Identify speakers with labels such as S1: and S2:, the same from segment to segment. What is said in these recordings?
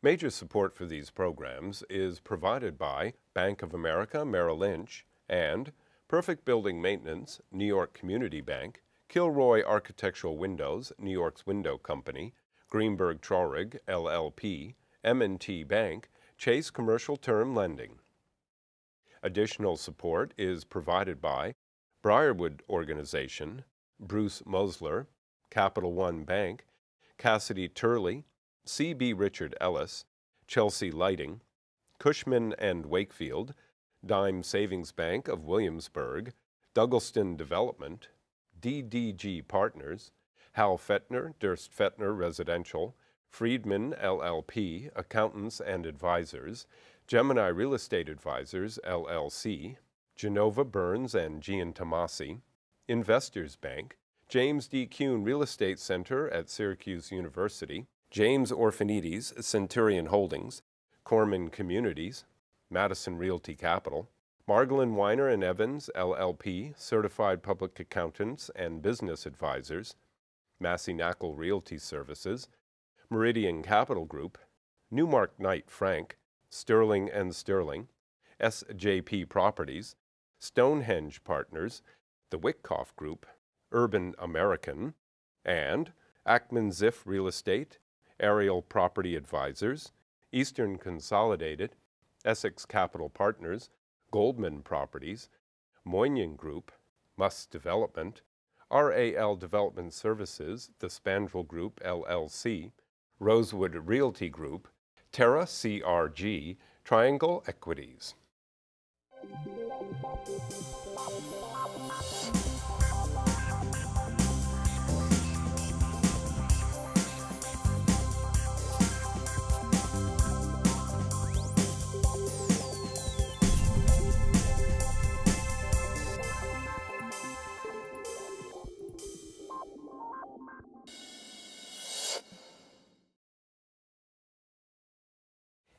S1: Major support for these programs is provided by Bank of America Merrill Lynch and Perfect Building Maintenance, New York Community Bank, Kilroy Architectural Windows, New York's Window Company, Greenberg Traurig, LLP, M&T Bank, Chase Commercial Term Lending. Additional support is provided by Briarwood Organization, Bruce Mosler, Capital One Bank, Cassidy Turley, C.B. Richard Ellis, Chelsea Lighting, Cushman and Wakefield, Dime Savings Bank of Williamsburg, Douglaston Development, DDG Partners, Hal Fettner, Durst Fettner Residential, Friedman LLP, Accountants and Advisors, Gemini Real Estate Advisors, LLC, Genova Burns and Gian Tomasi, Investors Bank, James D. Kuhn Real Estate Center at Syracuse University, James Orphanides, Centurion Holdings, Corman Communities, Madison Realty Capital, Margolin Weiner and Evans, LLP, Certified Public Accountants and Business Advisors, Massey Knackle Realty Services, Meridian Capital Group, Newmark Knight Frank, Sterling and Sterling, SJP Properties, Stonehenge Partners, the Wickoff Group, Urban American, and Ackman Ziff Real Estate, Ariel Property Advisors, Eastern Consolidated, Essex Capital Partners, Goldman Properties, Moynihan Group, Must Development, RAL Development Services, the Spandrel Group, LLC, Rosewood Realty Group, Terra CRG, Triangle Equities.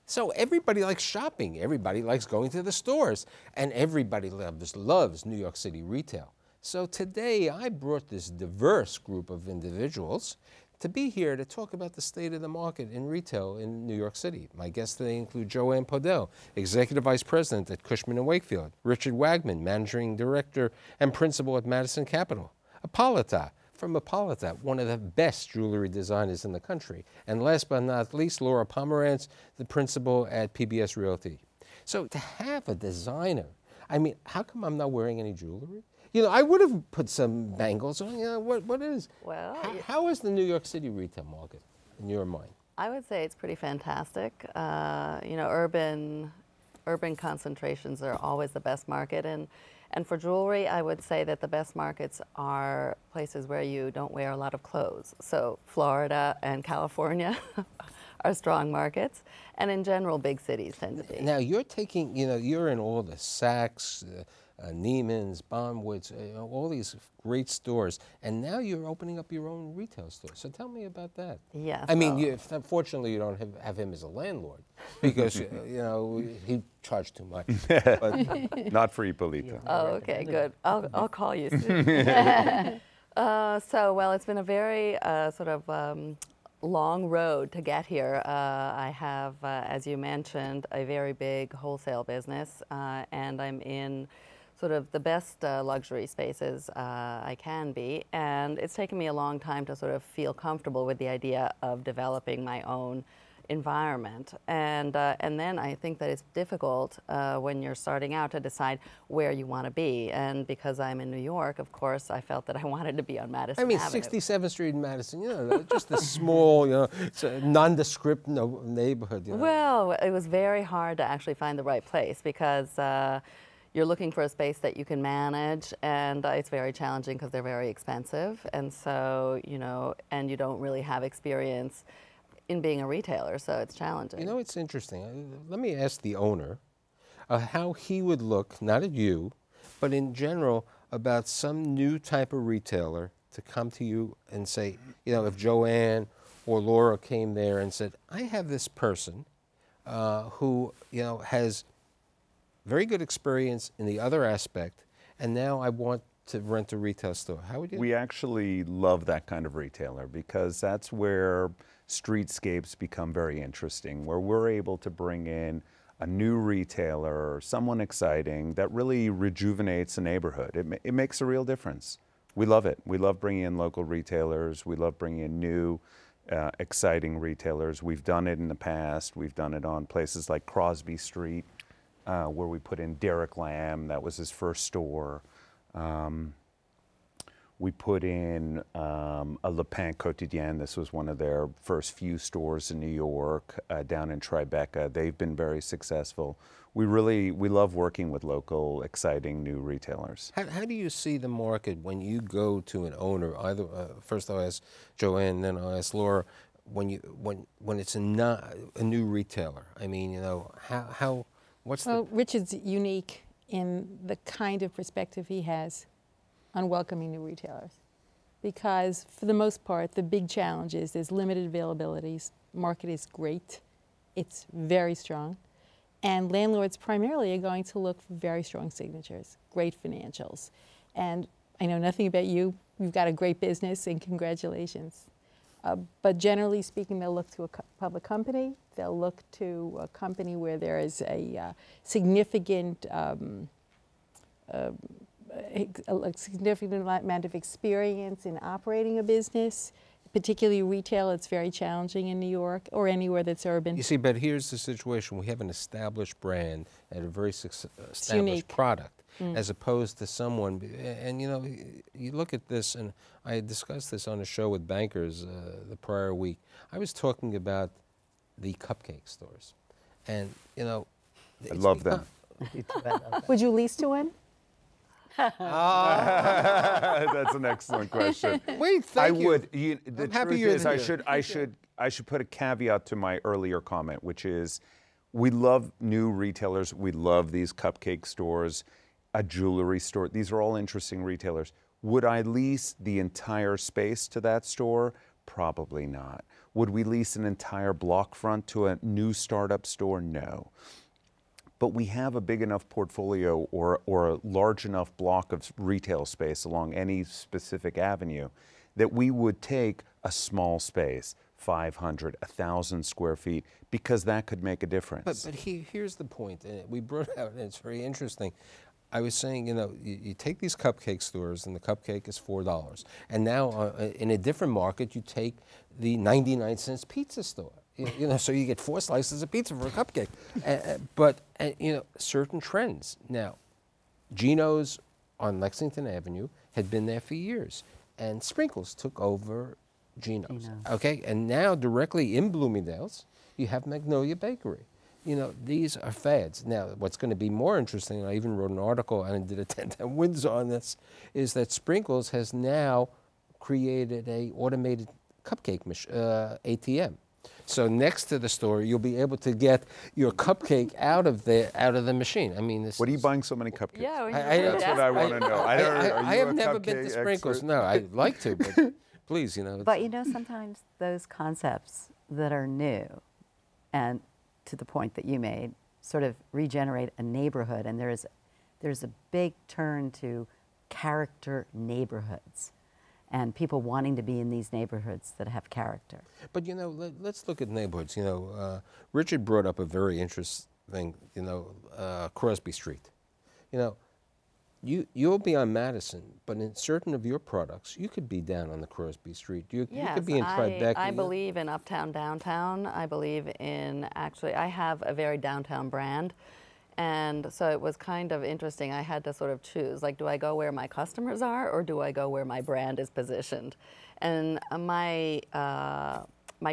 S2: So everybody likes shopping, everybody likes going to the stores, and everybody loves New York City retail. So today I brought this diverse group of individuals to be here to talk about the state of the market in retail in New York City. My guests today include Joanne Podell, Executive Vice President at Cushman & Wakefield, Richard Wagman, Managing Director and Principal at Madison Capital, Hippolyta, from Hippolyta, one of the best jewelry designers in the country. And last but not least, Laura Pomerantz, the principal at PBS Realty. So to have a designer, I mean, how come I'm not wearing any jewelry? You know, I would have put some bangles on. You know, what is?
S3: Well,
S2: how is the New York City retail market in your mind?
S3: I would say it's pretty fantastic. You know, urban concentrations are always the best market, and for jewelry, I would say that the best markets are places where you don't wear a lot of clothes. So Florida and California are strong markets, and in general, big cities tend to be.
S2: Now you're taking, you know, you're in all the Saks, Neiman's, Bonwoods, all these great stores, and now you're opening up your own retail store. So tell me about that.
S3: Yes.
S2: I mean, unfortunately, you don't have him as a landlord because you know he charged too much. But,
S4: not for Hippolyta.
S3: Oh, okay, good. I'll call you soon. Well, it's been a very sort of long road to get here. I have, as you mentioned, a very big wholesale business, and I'm in sort of the best luxury spaces I can be, and it's taken me a long time to sort of feel comfortable with the idea of developing my own environment, and then I think that it's difficult when you're starting out to decide where you want to be, and because I'm in New York, of course, I felt that I wanted to be on Madison Avenue.
S2: 67th Street in Madison, you know, just a small, you know, it's a nondescript neighborhood. You know.
S3: Well, it was very hard to actually find the right place because you're looking for a space that you can manage, and it's very challenging because they're very expensive, and so, you know, and you don't really have experience in being a retailer, so it's challenging.
S2: You know, it's interesting. Let me ask the owner how he would look, not at you, but in general, about some new type of retailer to come to you and say, you know, if Joanne or Laura came there and said, I have this person who, you know, has very good experience in the other aspect, and now I want to rent a retail store. How would you?
S4: We actually love that kind of retailer because that's where streetscapes become very interesting, where we're able to bring in a new retailer, someone exciting that really rejuvenates a neighborhood. It makes a real difference. We love it. We love bringing in local retailers. We love bringing in new, exciting retailers. We've done it in the past. We've done it on places like Crosby Street, where we put in Derek Lamb. That was his first store. We put in a Le Pain Quotidien. This was one of their first few stores in New York, down in Tribeca. They've been very successful. We love working with local, exciting new retailers.
S2: How do you see the market when you go to an owner? Either first I'll ask Joanne, then I'll ask Laura. When it's a new retailer, I mean, you know, what's
S5: well, Richard's unique in the kind of perspective he has on welcoming new retailers, because for the most part, the big challenge is there's limited availabilities. Market is great, it's very strong, and landlords primarily are going to look for very strong signatures, great financials. And I know nothing about you. You've got a great business, and congratulations. But generally speaking, they'll look to a public company. They'll look to a company where there is a significant amount of experience in operating a business, particularly retail. It's very challenging in New York or anywhere that's urban.
S2: You see, but here's the situation. We have an established brand and a very established product, as opposed to someone, and you know, you look at this, and I discussed this on a show with bankers the prior week. I was talking about the cupcake stores, and you know,
S4: I love them.
S5: Would you lease to one?
S4: That's an excellent question.
S2: Wait, thank you.
S4: I would. The truth is, I should put a caveat to my earlier comment, which is, we love new retailers. We love these cupcake stores, a jewelry store. These are all interesting retailers. Would I lease the entire space to that store? Probably not. Would we lease an entire block front to a new startup store? No. But we have a big enough portfolio or a large enough block of retail space along any specific avenue that we would take a small space, 500, 1,000 square feet, because that could make a difference.
S2: But here's the point, and we brought out, and it's very interesting. I was saying, you know, you take these cupcake stores, and the cupcake is $4. And now, in a different market, you take the 99-cent pizza store. You know, so you get 4 slices of pizza for a cupcake. But you know, certain trends. Now, Gino's on Lexington Avenue had been there for years, and Sprinkles took over Gino's. Okay, and now directly in Bloomingdale's, you have Magnolia Bakery. You know, these are fads. Now, what's going to be more interesting, and I even wrote an article and did a 10-10 wins on this, is that Sprinkles has now created a automated cupcake ATM. So next to the store, you'll be able to get your cupcake out of the machine. I mean,
S4: what are you buying so many cupcakes?
S3: Yeah,
S4: that's what I want to know.
S2: I have never been to Sprinkles. Expert? No, I'd like to, but please, you know.
S6: But you know, sometimes those concepts that are new, and to the point that you made, sort of regenerate a neighborhood, and there's a big turn to character neighborhoods, and people wanting to be in these neighborhoods that have character.
S2: But you know, let's look at neighborhoods. You know, Richard brought up a very interesting thing. You know, Crosby Street. You know, you'll be on Madison, but in certain of your products, you could be down on the Crosby Street. You could be in Tribeca.
S3: I believe in uptown, downtown. I believe in, actually, I have a very downtown brand. And so it was kind of interesting. I had to sort of choose, like, do I go where my customers are, or do I go where my brand is positioned? And my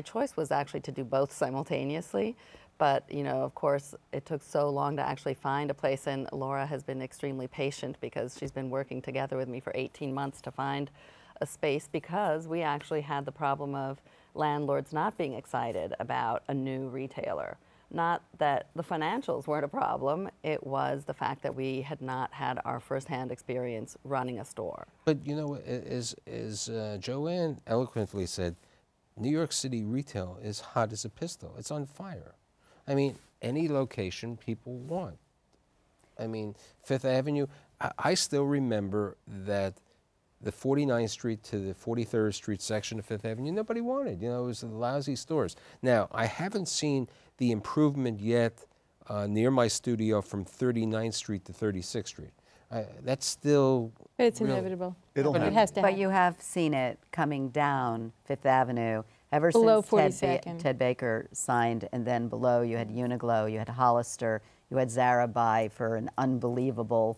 S3: choice was actually to do both simultaneously. But, you know, of course, it took so long to actually find a place, and Laura has been extremely patient because she's been working together with me for 18 months to find a space, because we actually had the problem of landlords not being excited about a new retailer. Not that the financials weren't a problem, it was the fact that we had not had our firsthand experience running a store.
S2: But, you know, as Joanne eloquently said, New York City retail is hot as a pistol. It's on fire. I mean, any location people want. I mean, Fifth Avenue, I still remember that the 49th Street to the 43rd Street section of Fifth Avenue, nobody wanted. You know, it was lousy stores. Now, I haven't seen the improvement yet near my studio from 39th Street to 36th Street. That's still
S5: But it's
S2: really
S5: inevitable.
S4: It'll
S5: It
S4: happen.
S5: has to
S6: But
S5: happen.
S6: you have seen it coming down Fifth Avenue ever
S5: Below
S6: since
S5: 42nd.
S6: Ted Baker signed, and then below you had Uniqlo, you had Hollister, you had Zara buy for an unbelievable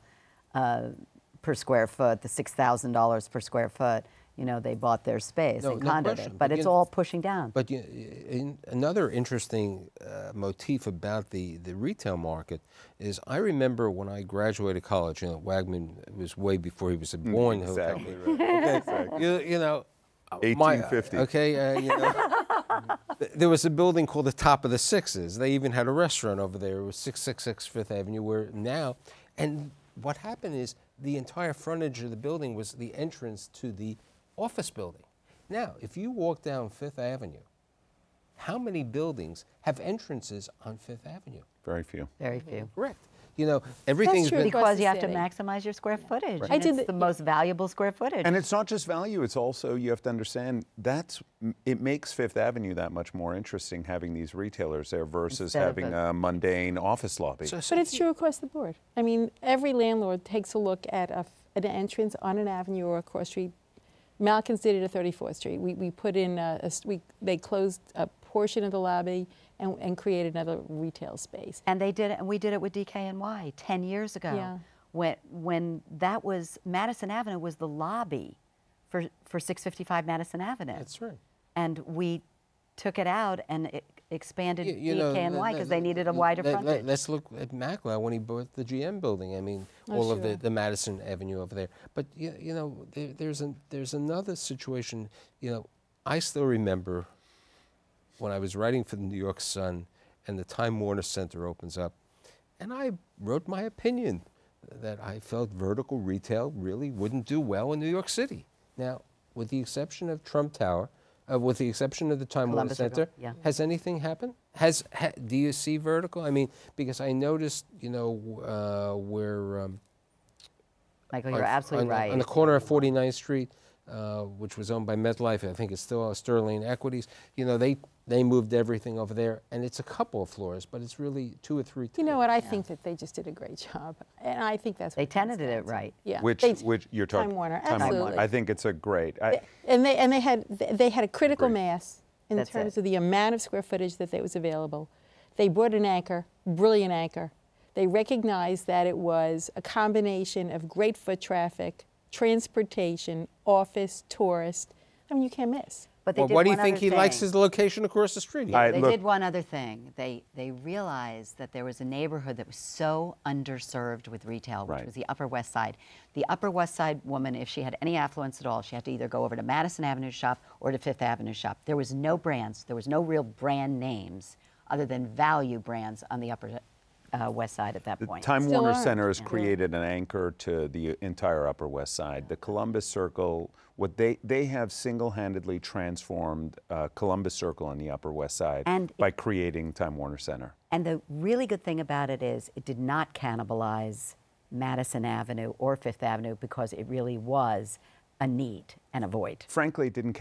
S6: per square foot, the $6,000 per square foot. You know, they bought their space
S2: No,
S6: and
S2: no
S6: condoed
S2: question.
S6: it,
S2: But
S6: but it's
S2: you-
S6: all pushing down.
S2: But another interesting motif about the retail market is I remember when I graduated college, you know, Wagman was way before he was born.
S4: Exactly
S2: Okay.
S4: right. Exactly.
S2: You know,
S4: 1850.
S2: You know, there was a building called the Top of the Sixes. They even had a restaurant over there. It was 666 Fifth Avenue, where now, and what happened is the entire frontage of the building was the entrance to the office building. Now, if you walk down Fifth Avenue, how many buildings have entrances on Fifth Avenue?
S4: Very few.
S6: Very few.
S2: Correct. You know, everything's
S5: true.
S2: been.
S5: Across
S6: Because
S5: the
S6: you have to
S5: city.
S6: maximize your square footage.
S5: I
S6: And
S5: did
S6: it's
S5: the-
S6: the most valuable square footage.
S4: And it's not just value, it's also, you have to understand, it makes Fifth Avenue that much more interesting having these retailers there versus
S6: Instead of
S4: having
S6: a-
S4: a mundane office lobby.
S5: But it's true across the board. I mean, every landlord takes a look at an entrance on an avenue or a cross street. Malkin's did it at 34th Street. We put in, they closed a portion of the lobby and created another retail space.
S6: And they did it, and we did it with DKNY 10 years ago.
S5: Yeah.
S6: When that was, Madison Avenue was the lobby for 655 Madison Avenue.
S2: That's right.
S6: And we took it out and expanded
S2: You know,
S6: DKNY because they needed a wider frontage.
S2: Let's look at Macklow when he bought the GM building. I mean,
S5: Oh,
S2: all of
S5: sure.
S2: the Madison Avenue over there. But you know, there's another situation. You know, I still remember when I was writing for the New York Sun, and the Time Warner Center opens up, and I wrote my opinion that I felt vertical retail really wouldn't do well in New York City. Now, with the exception of Trump Tower, with the exception of the Time Warner
S6: Columbus Circle,
S2: Center,
S6: yeah.
S2: has anything happened? Do you see vertical? I mean, because I noticed, you know, where
S6: Michael, you're absolutely right.
S2: on the corner of 49th Street, which was owned by MetLife, I think it's still Sterling Equities. You know, they moved everything over there, and it's a couple of floors, but it's really 2 or 3.
S5: You know what? I think that they just did a great job, and I think that's
S6: They
S5: what comes
S6: tenanted it
S5: down to.
S6: right.
S5: Yeah.
S4: Which you're talking
S5: Time Warner,
S4: Time Warner.
S5: absolutely.
S4: I think it's a great.
S5: And they had a critical
S4: Agreed.
S5: mass in
S6: That's
S5: terms
S6: it.
S5: of the amount of square footage that was available. They brought an anchor, brilliant anchor. They recognized that it was a combination of great foot traffic, transportation, office, tourist. I mean, you can't miss.
S6: But they
S2: Well,
S6: did
S2: why do you
S6: one
S2: think
S6: other
S2: he likes
S6: thing.
S2: his location across the street?
S4: I-
S6: They
S4: look-
S6: did one other thing. They realized that there was a neighborhood that was so underserved with retail, which
S4: Right.
S6: was the Upper West Side. The Upper West Side woman, if she had any affluence at all, she had to either go over to Madison Avenue shop or to Fifth Avenue shop. There was no brands. There was no real brand names other than value brands on the Upper West Side at that
S4: The
S6: point.
S4: Time
S5: Still
S4: Warner
S5: aren't.
S4: Center has
S5: Yeah.
S4: created an anchor to the entire Upper West Side. The Columbus Circle, what they have single-handedly transformed Columbus Circle and the Upper West Side
S6: And
S4: by creating Time Warner Center.
S6: And the really good thing about it is it did not cannibalize Madison Avenue or Fifth Avenue because it really was a need and a void.
S4: Frankly, it didn't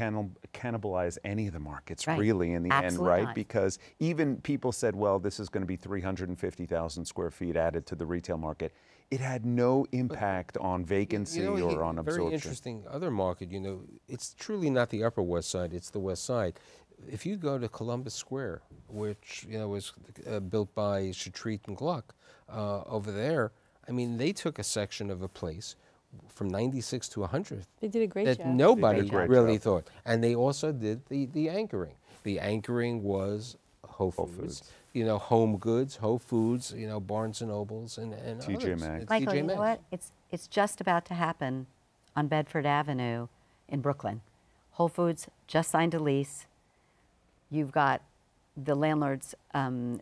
S4: cannibalize any of the markets
S6: Right.
S4: really in the
S6: Absolutely
S4: end, right?
S6: not.
S4: Because even people said, well, this is going to be 350,000 square feet added to the retail market. It had no impact on vacancy or on
S2: Very
S4: absorption.
S2: interesting other market, you know, it's truly not the Upper West Side, it's the West Side. If you go to Columbus Square, which, you know, was built by Shatreat and Gluck, over there, I mean, they took a section of a place from 96 to 100
S5: They did a great
S2: that
S5: job.
S2: nobody
S4: They did a great
S2: really
S4: job.
S2: thought. And they also did the anchoring. The anchoring was Whole Foods,
S4: Foods.
S2: you know, Home Goods, Whole Foods, you know, Barnes and Nobles, and
S4: TJ
S2: others.
S4: Maxx.
S2: It's
S6: Michael,
S2: TJ
S6: you know
S2: Maxx.
S6: what? It's just about to happen on Bedford Avenue in Brooklyn. Whole Foods just signed a lease. You've got the landlords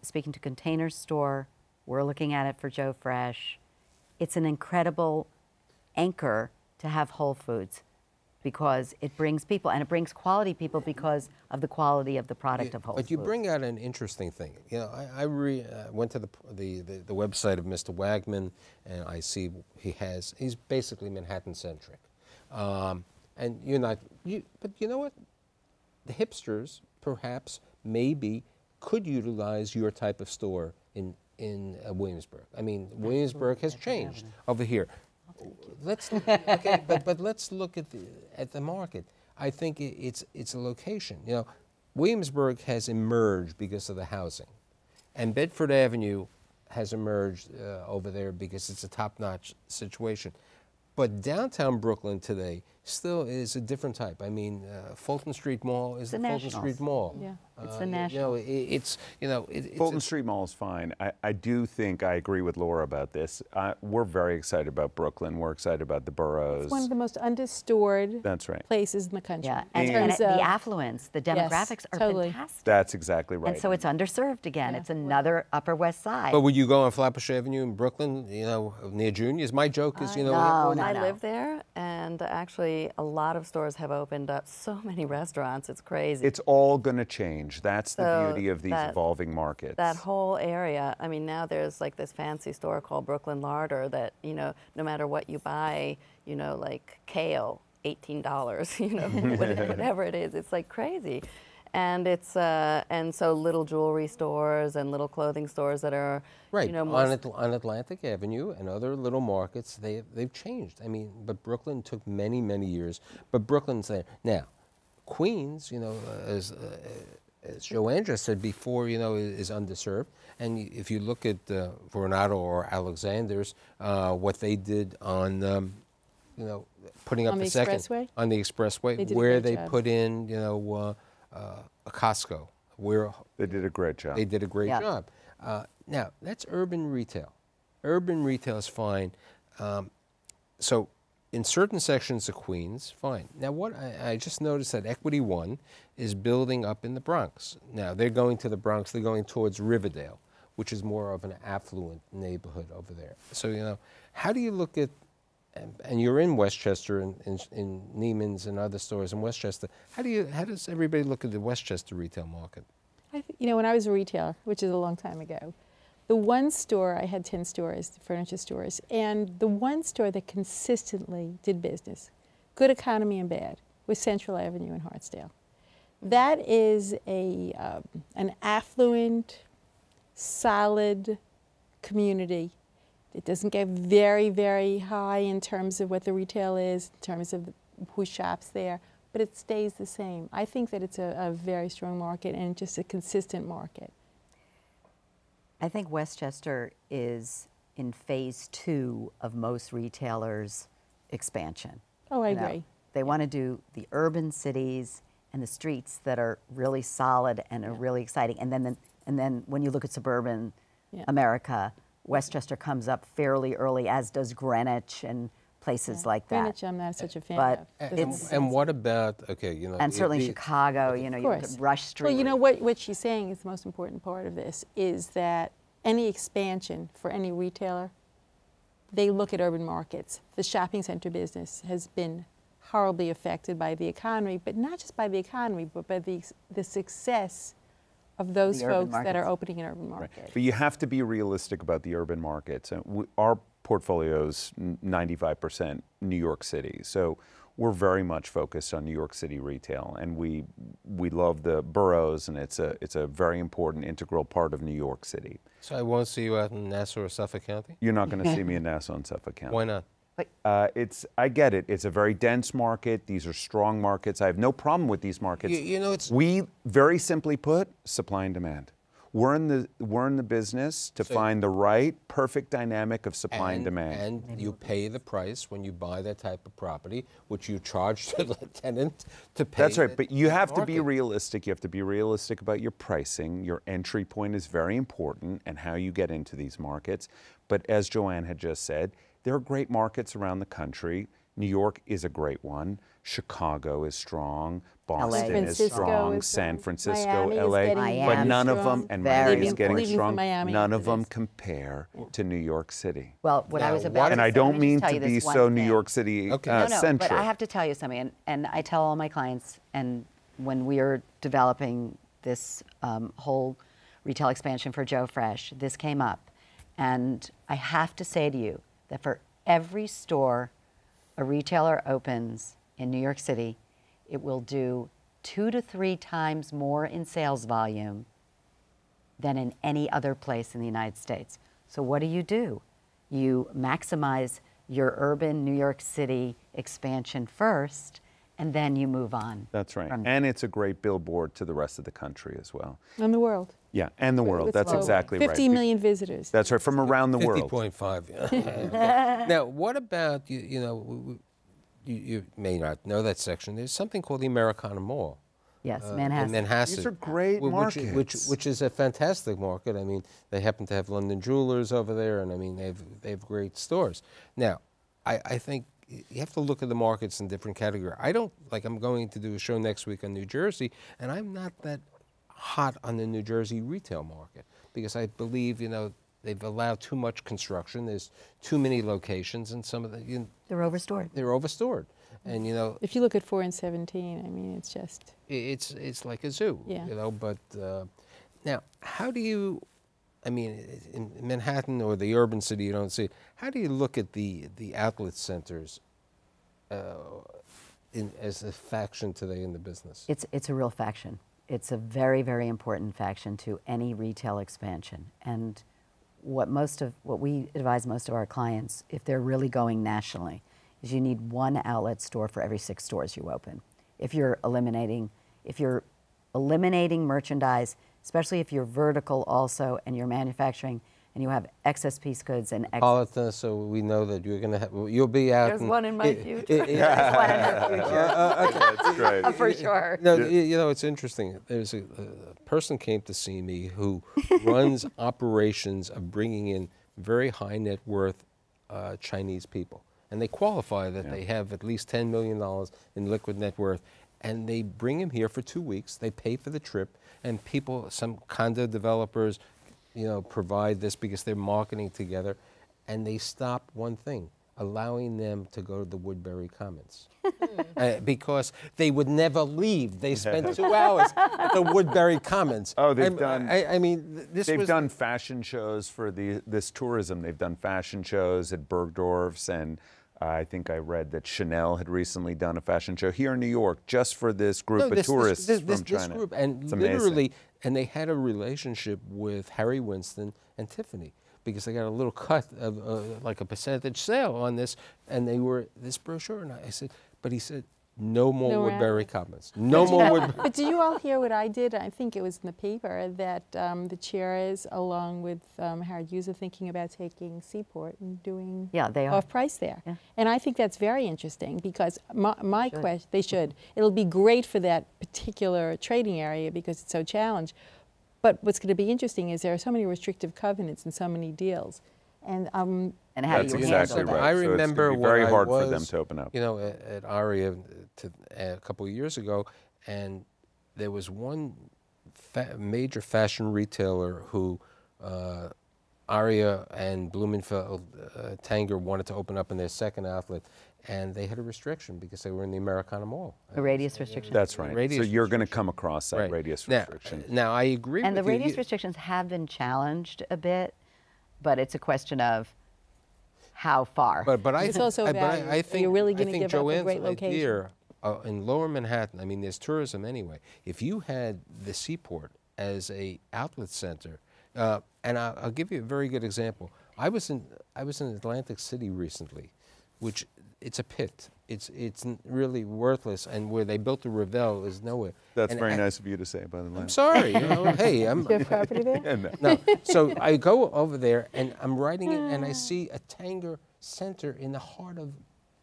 S6: speaking to Container Store. We're looking at it for Joe Fresh. It's an incredible anchor to have Whole Foods because it brings people, and it brings quality people because of the quality of the product of Whole Foods.
S2: But you bring out an interesting thing. You know, I went to the website of Mr. Wagman, and I see he's basically Manhattan-centric. And you're not, but you know what? The hipsters, perhaps, maybe, could utilize your type of store in Williamsburg. I mean, Williamsburg has changed over here. Let's okay, but let's look at the market. I think it's a location. You know, Williamsburg has emerged because of the housing, and Bedford Avenue has emerged over there because it's a top-notch situation. But downtown Brooklyn today still is a different type. I mean, Fulton Street Mall is the Fulton Street Mall.
S5: Yeah.
S6: It's the national.
S4: Fulton Street Mall is fine. I do think I agree with Laura about this. We're very excited about Brooklyn. We're excited about the boroughs.
S5: It's one of the most understored
S4: That's right.
S5: places in the country.
S6: Yeah,
S5: in
S6: and
S5: terms
S6: the
S5: of-
S6: affluence, the demographics are
S5: totally.
S6: fantastic.
S4: That's exactly right.
S6: And so it's underserved again.
S5: Yeah.
S6: It's another Upper West Side.
S2: But would you go on Flatbush Avenue in Brooklyn, you know, near Junior's? My joke is, you know,
S6: No,
S3: I
S6: no.
S3: live there, and actually a lot of stores have opened up. So many restaurants, it's crazy.
S4: It's all going to change. That's the
S3: So
S4: beauty of these evolving markets.
S3: That whole area, I mean, now there's like this fancy store called Brooklyn Larder that, you know, no matter what you buy, you know, like kale, $18, you know, whatever it is, it's like crazy. And it's and so little jewelry stores and little clothing stores that are,
S2: right,
S3: you know,
S2: on Atlantic Avenue and other little markets, they've changed. I mean, but Brooklyn took many, many years. But Brooklyn's there. Now, Queens, you know, as Joanne just said before, you know, is underserved. And if you look at Coronado or Alexander's, what they did on, you know, putting up
S5: On
S2: the
S5: the
S2: second
S5: expressway?
S2: on the expressway,
S5: They did a
S2: where
S5: great
S2: they
S5: job.
S2: put in, you know, a Costco, where
S4: They did a great job.
S2: they did a great
S6: Yeah.
S2: job. Now, that's urban retail. Urban retail is fine. So in certain sections of Queens, fine. Now, what I just noticed that Equity One is building up in the Bronx. Now, they're going to the Bronx. They're going towards Riverdale, which is more of an affluent neighborhood over there. So, you know, how do you look at, and you're in Westchester and in Neiman's and other stores in Westchester, how does everybody look at the Westchester retail market?
S5: You know, when I was a retailer, which is a long time ago, the one store, I had 10 stores, furniture stores, and the one store that consistently did business, good economy and bad, was Central Avenue in Hartsdale. That is an affluent, solid community. It doesn't get very, very high in terms of what the retail is, in terms of who shops there, but it stays the same. I think that it's a very strong market and just a consistent market.
S6: I think Westchester is in phase 2 of most retailers' expansion.
S5: Oh, I
S6: You know,
S5: agree.
S6: They want to do the urban cities and the streets that are really solid and are really exciting. And then when you look at suburban
S5: Yeah.
S6: America, Westchester comes up fairly early, as does Greenwich and places like that.
S5: Greenwich, I'm not such a fan
S6: But
S5: of.
S2: And what about, okay, you know.
S6: And certainly
S2: the-
S6: Chicago, you know,
S5: Of
S6: you look
S5: course.
S6: at Rush Street.
S5: Well, you know what she's saying is the most important part of this is that any expansion for any retailer, they look at urban markets. The shopping center business has been horribly affected by the economy, but not just by the economy, but by the success of those
S6: The urban
S5: folks that are
S6: markets.
S5: opening an urban market.
S4: But you have to be realistic about the urban markets. And our portfolio's 95% New York City. So we're very much focused on New York City retail, and we love the boroughs, and it's a very important integral part of New York City.
S2: So I won't see you out in Nassau or Suffolk County?
S4: You're not going to see me in Nassau and Suffolk County.
S2: Why not?
S4: I get it. It's a very dense market. These are strong markets. I have no problem with these markets.
S2: You know, it's.
S4: We, very simply put, supply and demand. We're in the business to find the right, perfect dynamic of supply and demand.
S2: And you pay the price when you buy that type of property, which you charge to the tenant to pay.
S4: That's right,
S2: the-
S4: but you have to
S2: market.
S4: be realistic. You have to be realistic about your pricing. Your entry point is very important and how you get into these markets. But as Joanne had just said, there are great markets around the country. New York is a great one. Chicago is strong. Boston is
S5: Francisco
S4: strong.
S5: is
S4: San
S5: strong.
S4: Francisco,
S5: Miami is
S4: LA.
S5: getting
S6: very
S4: But none of
S5: strong.
S4: them, and
S6: Very
S4: Miami is getting
S5: Leaving from
S4: strong,
S5: Miami
S4: none of
S5: after
S4: them
S5: this.
S4: compare to New York City.
S6: Well, what I
S2: Now,
S6: was
S2: what-
S6: about
S4: And
S6: to
S4: I
S6: say,
S4: don't
S6: let me
S4: mean
S6: just tell
S4: to
S6: you
S4: be
S6: this one
S4: so New
S6: thing.
S4: York City
S2: Okay.
S6: No,
S4: centric.
S6: but I have to tell you something, and I tell all my clients, and when we are developing this whole retail expansion for Joe Fresh, this came up. And I have to say to you that for every store a retailer opens in New York City, it will do 2 to 3 times more in sales volume than in any other place in the United States. So what do? You maximize your urban New York City expansion first, and then you move on.
S4: That's right. And it's a great billboard to the rest of the country as well.
S5: And the world.
S4: Yeah, and the world. That's exactly right.
S5: 50 million visitors.
S4: That's right, from around the world.
S2: 50.5, yeah. Now, what about, you may not know that section. There's something called the Americana Mall.
S6: Yes, Manhasset.
S2: In Manhasset.
S4: These are great markets.
S2: Which is a fantastic market. I mean, they happen to have London Jewelers over there, and I mean, they have great stores. Now, I think you have to look at the markets in different categories. I'm going to do a show next week on New Jersey, and I'm not that hot on the New Jersey retail market because I believe, they've allowed too much construction. There's too many locations, and some of the...
S6: They're overstored.
S2: They're overstored. And,
S5: if you look at 4 and 17, I mean, it's just...
S2: It's like a zoo,
S5: yeah.
S2: But now, how do you... I mean, in Manhattan or the urban city, you don't see it. How do you look at the outlet centers as a faction today in the business?
S6: It's a real faction. It's a very, very important faction to any retail expansion. And what we advise most of our clients, if they're really going nationally, is you need 1 outlet store for every 6 stores you open. If you're eliminating merchandise, especially if you're vertical also and you're manufacturing and you have excess piece goods and excess...
S2: so we know that you'll be out...
S3: There's one in my future.
S6: There's one in your future.
S4: That's great.
S6: For sure.
S2: No, it's interesting. There's a person came to see me who runs operations of bringing in very high net worth Chinese people. And they qualify that they have at least $10 million in liquid net worth. And they bring him here for 2 weeks. They pay for the trip. And some condo developers, provide this because they're marketing together. And they stop one thing, allowing them to go to the Woodbury Commons. Because they would never leave. They spent 2 hours at the Woodbury Commons.
S4: Oh, they've done...
S2: They've
S4: done fashion shows for this tourism. They've done fashion shows at Bergdorf's, and I think I read that Chanel had recently done a fashion show here in New York just for this group of tourists from China.
S2: Group, and
S4: it's
S2: literally, and they had a relationship with Harry Winston and Tiffany because they got a little cut of like a percentage sale on this, and they were this brochure. And I said, but he said, no more Woodbury Commons. No more Woodbury.
S5: But do you all hear what I did? I think it was in the paper that the chairs, along with Howard Hughes, are thinking about taking Seaport and doing off-price there. Yeah. And I think that's very interesting because my question, they should. It'll be great for that particular trading area because it's so challenged. But what's going to be interesting is there are so many restrictive covenants and so many deals. And
S6: how do you
S4: exactly
S6: handle that?
S4: right.
S2: I remember
S4: so it's very hard
S2: for
S4: them to open up.
S2: At Aria a couple of years ago, and there was one major fashion retailer who Aria and Blumenfeld Tanger wanted to open up in their second outlet, and they had a restriction because they were in the Americana Mall.
S6: A radius restriction.
S4: That's right. So you're going to come across that radius restriction.
S2: Now I agree with you.
S6: And the radius restrictions have been challenged a bit, but it's a question of how far.
S2: But I
S5: it's also value.
S2: I think
S5: you're really going to give up a
S2: Joanne's
S5: great location.
S2: idea, in Lower Manhattan, I mean, there's tourism anyway. If you had the Seaport as a outlet center, and I'll give you a very good example. I was in Atlantic City recently, which it's a pit. It's really worthless, and where they built the Revel is nowhere.
S4: That's very nice of you to say, by the way.
S2: I'm sorry. Hey, I'm.
S5: Do you have property there?
S2: No. So I go over there, and I'm riding it, and I see a Tanger Center in the heart of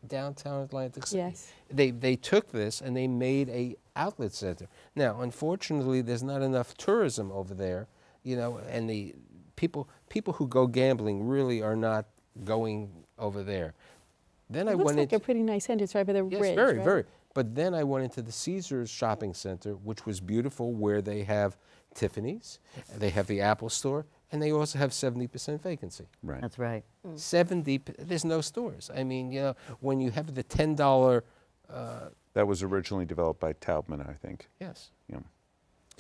S2: downtown Atlantic City.
S5: Yes.
S2: They took this and they made a outlet center. Now, unfortunately, there's not enough tourism over there, and the people who go gambling really are not going over there. Then I
S5: It looks
S2: went
S5: like a pretty nice center. It's right by the
S2: yes,
S5: bridge,
S2: very,
S5: right?
S2: very. But then I went into the Caesars shopping center, which was beautiful, where they have Tiffany's, they have the Apple store, and they also have 70% vacancy.
S4: Right.
S6: That's right.
S2: 70, there's no stores. I mean, when you have the $10...
S4: that was originally developed by Taubman, I think.
S2: Yes.
S4: Yeah.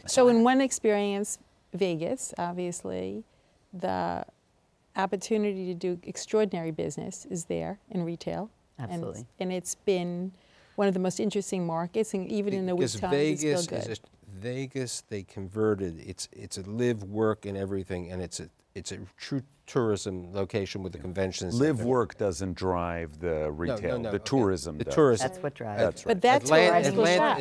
S5: So in one experience, Vegas, obviously, the opportunity to do extraordinary business is there in retail.
S6: Absolutely.
S5: And it's been one of the most interesting markets, and even in the weak times, it's still good.
S2: Vegas, they converted. It's a live, work, and everything, and it's a true tourism location with the convention center.
S4: Live work doesn't drive the retail. The tourism does.
S2: Tourism.
S6: That's what drives.
S4: That's right.
S5: But that's where I still shop.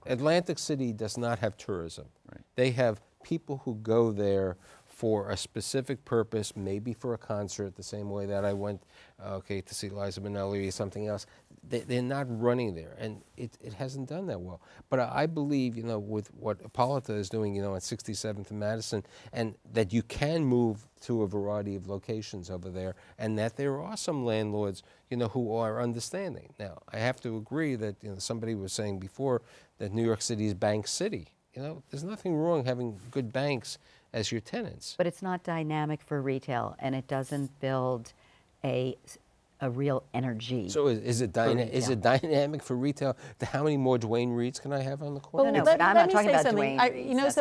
S2: Atlantic City does not have tourism.
S4: Right.
S2: They have people who go there for a specific purpose, maybe for a concert, the same way that I went, to see Liza Minnelli or something else. They're not running there, and it hasn't done that well. But I believe, with what Hippolyta is doing, at 67th and Madison, and that you can move to a variety of locations over there, and that there are some landlords, who are understanding. Now, I have to agree that, somebody was saying before that New York City is bank city. There's nothing wrong having good banks as your tenants.
S6: But it's not dynamic for retail, and it doesn't build a real energy.
S2: So is it dynamic for retail? How many more Dwayne Reeds can I have on the court?
S6: Well, no, but I'm not talking about Dwayne Reeds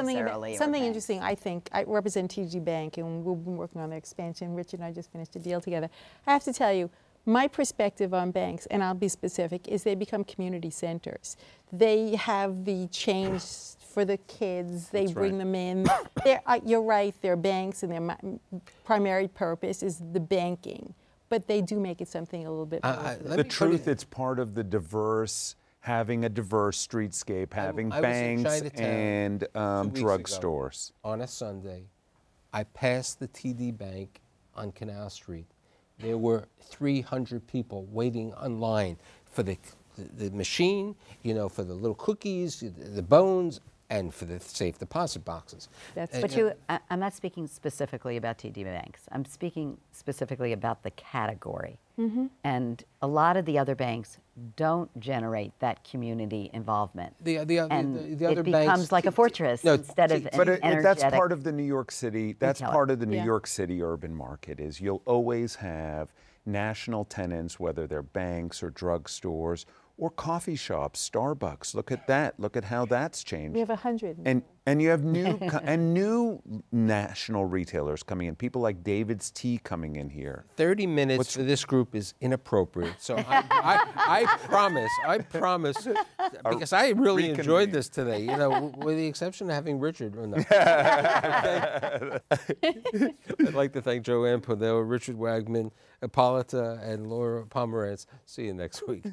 S5: something interesting, I think. I represent TD Bank, and we've been working on their expansion. Richard and I just finished a deal together. I have to tell you, my perspective on banks, and I'll be specific, is they become community centers. They have the change for the kids. They bring them in. You're right, they're banks, and their primary purpose is the banking. But they do make it something a little bit more.
S4: The truth, it's part of the having a diverse streetscape, having banks and drugstores.
S2: On a Sunday, I passed the TD Bank on Canal Street. There were 300 people waiting online for the machine, for the little cookies, the bones, and for the safe deposit boxes.
S6: I'm not speaking specifically about TD Banks. I'm speaking specifically about the category. Mm-hmm. And a lot of the other banks don't generate that community involvement.
S2: The other
S6: it becomes like a fortress instead of an energetic.
S4: That's part of the New York City. That's part of the New York City urban market. Is you'll always have national tenants, whether they're banks or drugstores or coffee shops, Starbucks. Look at that. Look at how that's changed.
S5: We have 100.
S4: And you have new national retailers coming in. People like David's Tea coming in here.
S2: 30 minutes for this group is inappropriate. So I promise, because I really enjoyed this today. With the exception of having Richard. I'd like to thank Joanne Podell, Richard Wagman, Hippolyta, and Laura Pomerantz. See you next week.